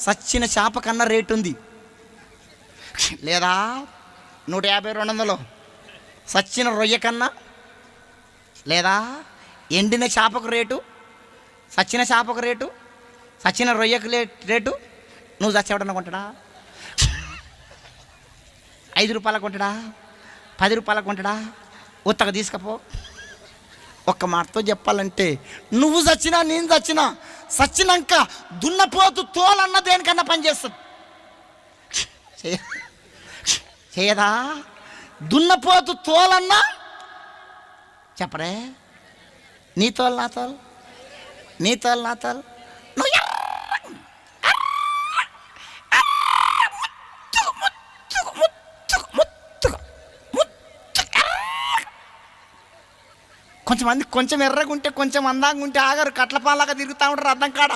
సచ్చిన చేప కన్నా రేటు ఉంది. లేదా 150, 200 సచ్చిన రొయ్య కన్నా, లేదా ఎండిన చేపకు రేటు, సచ్చిన చేపకు రేటు, సచ్చిన రొయ్యకు రేటు. నువ్వు చచ్చేవాడన్నా కొంటాడా? 5 రూపాయలకు కొంటాడా? 10 రూపాయలకు కొంటాడా? ఉత్తగా తీసుకపో. ఒక్క మాటతో చెప్పాలంటే, నువ్వు చచ్చినా నేను చచ్చినా, చచ్చినాక దున్నపోతు తోలన్న దేనికన్నా పనిచేస్తుంది. చేయదా? దున్నపోతు తోలన్నా చెప్పరే, నీ తోలు నా తోలు, నీ తోలు నా తోలు. నువ్వు కొంచెమంది కొంచెం ఎర్రగా ఉంటే, కొంచెం అందంగా ఉంటే ఆగారు, కట్లపాలాగా తిరుగుతూ ఉంటారు అర్థం కాడ.